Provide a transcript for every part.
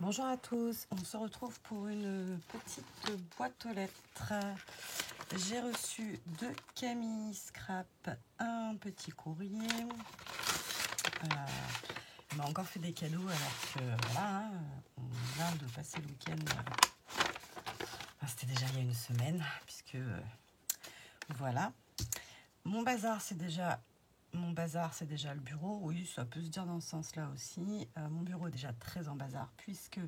Bonjour à tous, on se retrouve pour une petite boîte aux lettres. J'ai reçu de Camille Scrap un petit courrier. Elle m'a encore fait des cadeaux alors que voilà, on vient de passer le week-end. C'était déjà il y a une semaine, puisque voilà. Mon bazar, c'est déjà le bureau. Oui, ça peut se dire dans ce sens-là aussi. Mon bureau est déjà très en bazar, puisque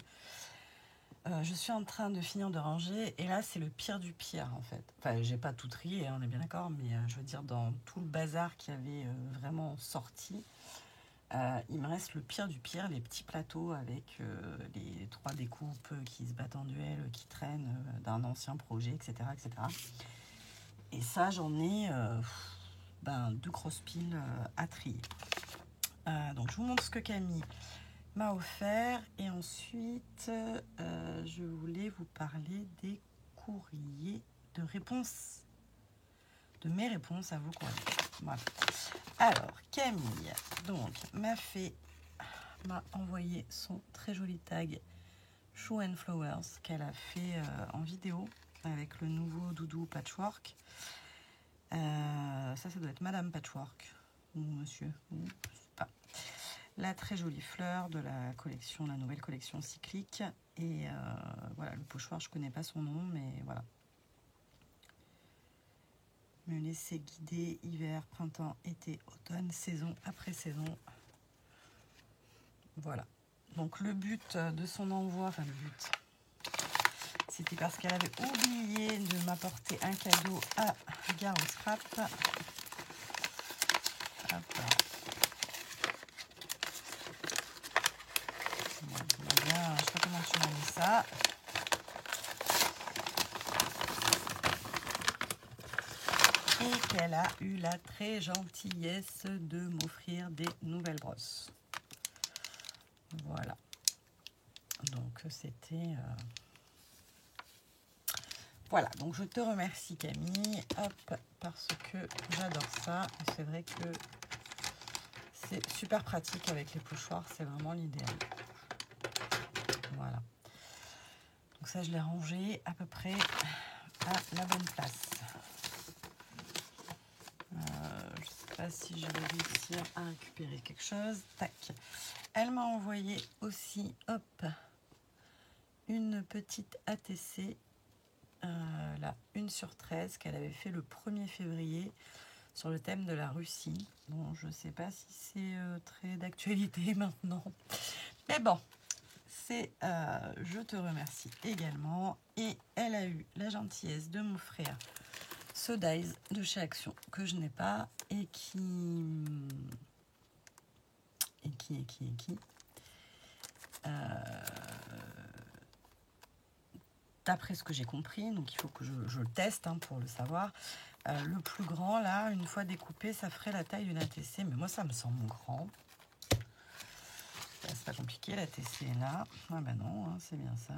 je suis en train de finir de ranger. Et là, c'est le pire du pire, en fait. Enfin, j'ai pas tout trié, on est bien d'accord, mais je veux dire, dans tout le bazar qui avait vraiment sorti, il me reste le pire du pire, les petits plateaux avec les 3 découpes qui se battent en duel, qui traînent d'un ancien projet, etc., etc. Et ça, j'en ai 2 grosses piles à trier. Donc, je vous montre ce que Camille m'a offert. Et ensuite, je voulais vous parler des courriers de réponse, de mes réponses à vos courriers. Voilà. Alors, Camille, donc, m'a envoyé son très joli tag Shoe and Flowers qu'elle a fait en vidéo avec le nouveau doudou Patchwork. Ça doit être Madame Patchwork ou Monsieur, ou je sais pas. La très jolie fleur de la collection, la nouvelle collection cyclique. Et voilà, le pochoir, je connais pas son nom, mais voilà. Me laisser guider hiver, printemps, été, automne, saison après saison. Voilà. Donc le but de son envoi, enfin le but, c'était parce qu'elle avait oublié de m'apporter un cadeau à Gare au Scrap. Hop. Bien, je sais pas comment tu m'as mis ça. Et qu'elle a eu la très gentillesse de m'offrir des nouvelles brosses. Voilà. Donc c'était... Voilà, donc je te remercie Camille, hop, parce que j'adore ça. Et c'est vrai que c'est super pratique avec les pochoirs, c'est vraiment l'idéal. Voilà. Donc ça, je l'ai rangé à peu près à la bonne place. Je ne sais pas si je vais réussir à récupérer quelque chose. Tac. Elle m'a envoyé aussi, hop, une petite ATC, la 1/13 qu'elle avait fait le 1er février sur le thème de la Russie. Bon, je ne sais pas si c'est très d'actualité maintenant. Mais bon, c'est je te remercie également. Et elle a eu la gentillesse de m'offrir ce dies de chez Action que je n'ai pas et qui d'après ce que j'ai compris, donc il faut que je le teste pour le savoir. Le plus grand, là, une fois découpé, ça ferait la taille d'une ATC, mais moi, ça me semble grand. C'est pas compliqué, l'ATC est là. Ah ben non, c'est bien ça.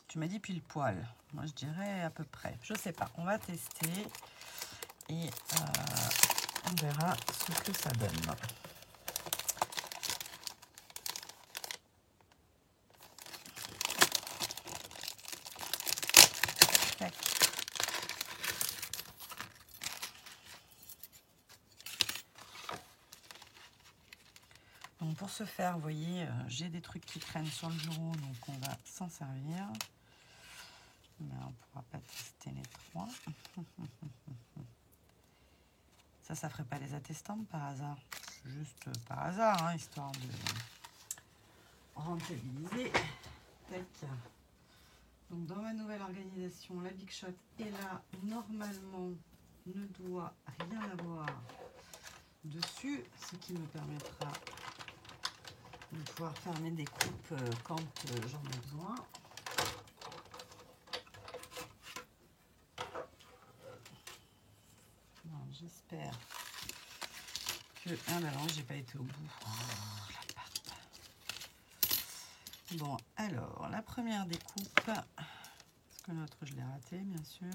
Tu m'as dit pile poil. Moi, je dirais à peu près. Je sais pas, on va tester et on verra ce que ça donne. Tac. Donc pour ce faire, vous voyez, j'ai des trucs qui traînent sur le bureau, donc on va s'en servir. Mais on ne pourra pas tester les 3. Ça ferait pas les attestants par hasard. Juste par hasard, histoire de rentabiliser. Tac. Donc dans ma nouvelle organisation, la Big Shot est là. Normalement, ne doit rien avoir dessus, ce qui me permettra de pouvoir fermer des coupes quand j'en ai besoin. J'espère que... Ah ben non, j'ai pas été au bout. Oh, la patte. Bon, alors, la première découpe, parce que l'autre, je l'ai raté, bien sûr.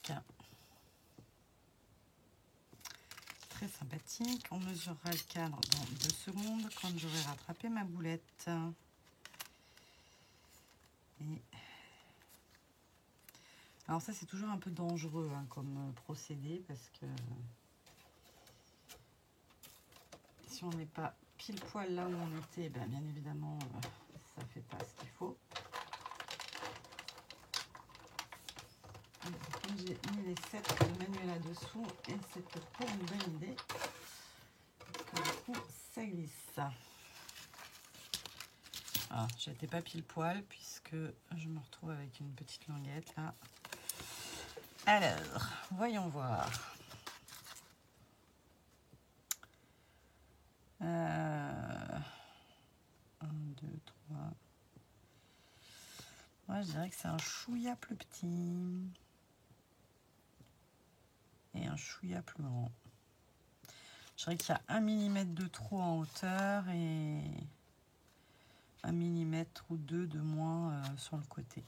Tac. Très sympathique. On mesurera le cadre dans 2 secondes quand j'aurai rattrapé ma boulette. Et... Alors ça, c'est toujours un peu dangereux hein, comme procédé parce que si on n'est pas pile poil là où on était, ben, bien évidemment, ça fait pas ce qu'il faut. Comme j'ai mis les 7 de manuel là-dessous, et c'est peut-être pas une bonne idée. Parce que du coup, ça glisse. Ah, j'étais pas pile poil puisque je me retrouve avec une petite languette là. Alors, voyons voir. 1, 2, 3. Moi, je dirais que c'est un chouïa plus petit. Et un chouïa plus grand. Je dirais qu'il y a 1 mm de trop en hauteur et 1 mm ou 2 de moins sur le côté.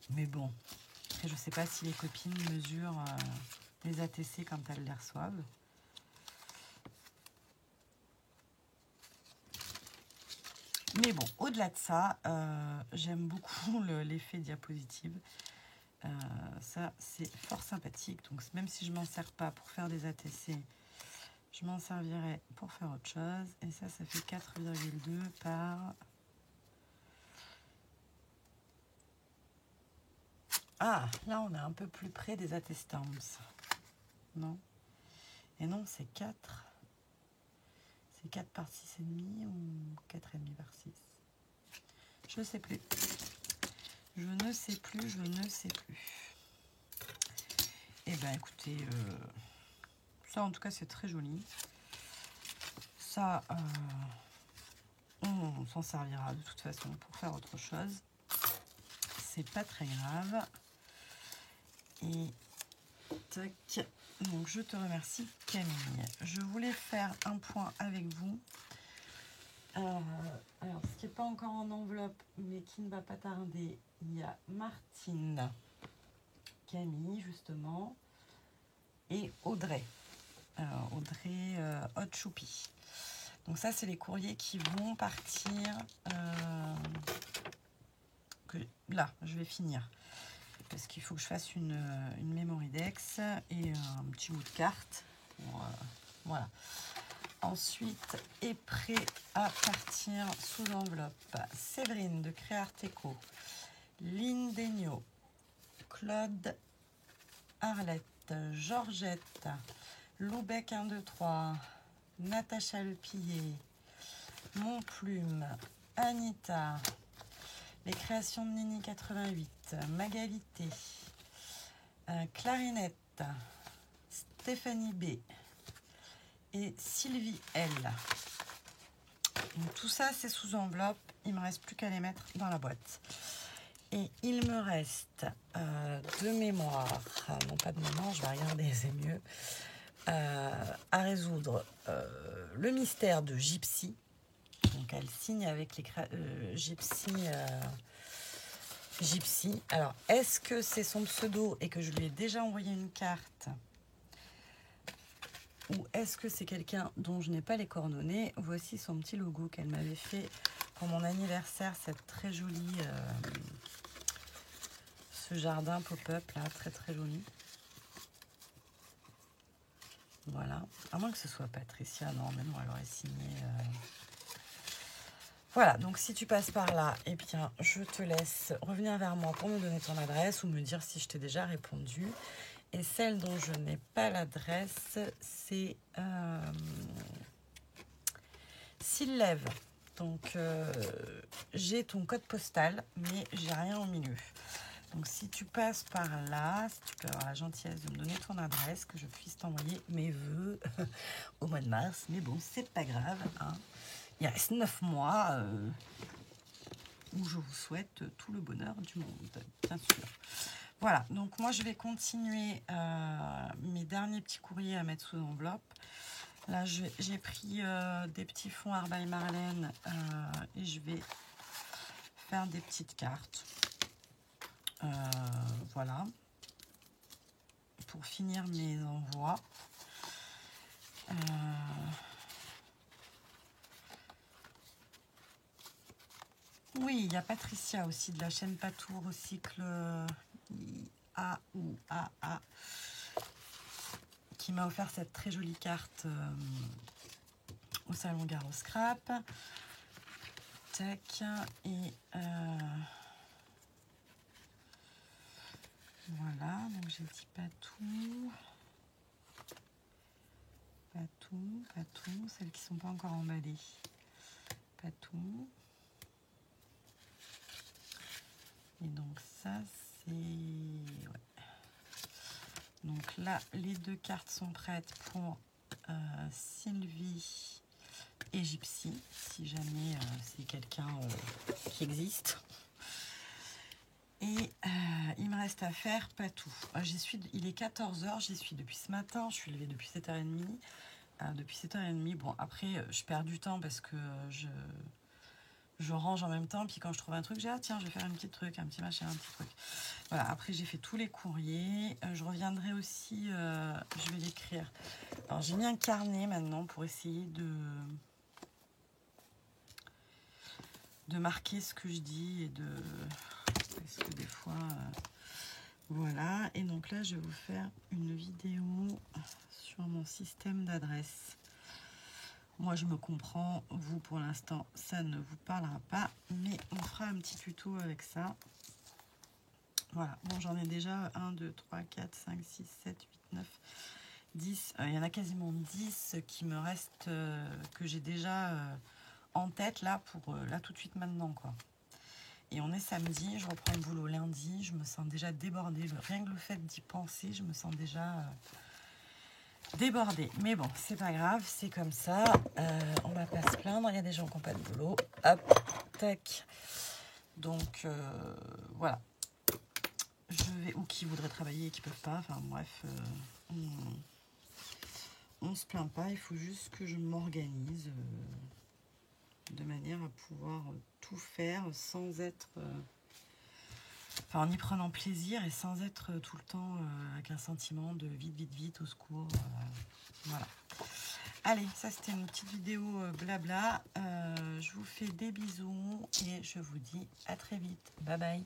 Mais bon, après, je ne sais pas si les copines mesurent les ATC quand elles les reçoivent. Mais bon, au-delà de ça, j'aime beaucoup l'effet diapositive. Ça, c'est fort sympathique. Donc, même si je ne m'en sers pas pour faire des ATC, je m'en servirai pour faire autre chose. Et ça fait 4,2 par... Ah, là, on est un peu plus près des attestants. Non. Et non, c'est 4. C'est 4 par 6,5 ou 4,5 par 6. Je ne sais plus. Je ne sais plus, je ne sais plus. Eh bien, écoutez, ça, en tout cas, c'est très joli. Ça, on s'en servira de toute façon pour faire autre chose. C'est pas très grave. Et tac. Donc, je te remercie, Camille. Je voulais faire un point avec vous. Alors, ce qui n'est pas encore en enveloppe, mais qui ne va pas tarder, il y a Martine, Camille, justement, et Audrey. Audrey Hot Choupi. Donc ça, c'est les courriers qui vont partir. Là, je vais finir. Parce qu'il faut que je fasse une memory dex et un petit bout de carte. Voilà. Ensuite, est prêt à partir sous enveloppe. Séverine de Créarteco, Lynn Degnaud, Claude Arlette, Georgette, Loubec 1, 2, 3, Natacha Lepillet, Montplume, Anita, les créations de Nini 88, Magalité, Clarinette, Stéphanie B et Sylvie L. Donc, tout ça, c'est sous enveloppe. Il ne me reste plus qu'à les mettre dans la boîte. Et il me reste de mémoire, non pas de mémoire, je vais regarder, c'est mieux, à résoudre le mystère de Gypsy. Donc elle signe avec les Gypsy. Alors, est-ce que c'est son pseudo et que je lui ai déjà envoyé une carte? Ou est-ce que c'est quelqu'un dont je n'ai pas les coordonnées? Voici son petit logo qu'elle m'avait fait pour mon anniversaire, cette très jolie... ce jardin pop-up là, très très joli. Voilà. À moins que ce soit Patricia, non, mais non, elle aurait signé... Voilà, donc si tu passes par là, eh bien, je te laisse revenir vers moi pour me donner ton adresse ou me dire si je t'ai déjà répondu. Et celle dont je n'ai pas l'adresse, c'est S'il-Lève. Donc, j'ai ton code postal, mais j'ai rien au milieu. Donc, si tu passes par là, si tu peux avoir la gentillesse de me donner ton adresse, que je puisse t'envoyer mes vœux au mois de mars. Mais bon, c'est pas grave, hein. Il reste 9 mois où je vous souhaite tout le bonheur du monde, bien sûr. Voilà, donc moi je vais continuer mes derniers petits courriers à mettre sous enveloppe. Là, j'ai pris des petits fonds Arbaille Marlène et je vais faire des petites cartes. Voilà. pour finir mes envois. Oui, il y a Patricia aussi de la chaîne Patou Recycle A ou AA qui m'a offert cette très jolie carte au salon Garo Scrap. Tac, et voilà, donc j'ai dit Patou, celles qui ne sont pas encore emballées. Patou. Et donc ça c'est... Ouais. Donc là, les 2 cartes sont prêtes pour Sylvie et Gypsy, si jamais c'est quelqu'un qui existe. Et il me reste à faire Patou. Il est 14 h, j'y suis depuis ce matin, je suis levée depuis 7h30. Depuis 7h30, bon après je perds du temps parce que je range en même temps, puis quand je trouve un truc, j'ai ah tiens je vais faire un petit truc, un petit machin, un petit truc. Voilà, après j'ai fait tous les courriers, je reviendrai aussi, je vais l'écrire. Alors j'ai mis un carnet maintenant pour essayer de marquer ce que je dis et parce que des fois voilà. Et donc là je vais vous faire une vidéo sur mon système d'adresse. Moi je me comprends, vous pour l'instant ça ne vous parlera pas, mais on fera un petit tuto avec ça. Voilà, bon j'en ai déjà 1, 2, 3, 4, 5, 6, 7, 8, 9, 10. Il y en a quasiment 10 qui me restent, que j'ai déjà en tête là pour là tout de suite maintenant quoi. Et on est samedi, je reprends le boulot lundi, je me sens déjà débordée. Rien que le fait d'y penser, je me sens déjà débordée. Mais bon, c'est pas grave, c'est comme ça. On va pas se plaindre, il y a des gens qui n'ont pas de boulot. Hop, tac. Donc voilà. Je vais, ou qui voudraient travailler et qui peuvent pas. Enfin bref, on se plaint pas, il faut juste que je m'organise de manière à pouvoir tout faire sans être... Enfin, en y prenant plaisir et sans être tout le temps avec un sentiment de vite, vite, vite, au secours. Voilà. Allez, ça c'était une petite vidéo blabla. Je vous fais des bisous et je vous dis à très vite. Bye bye.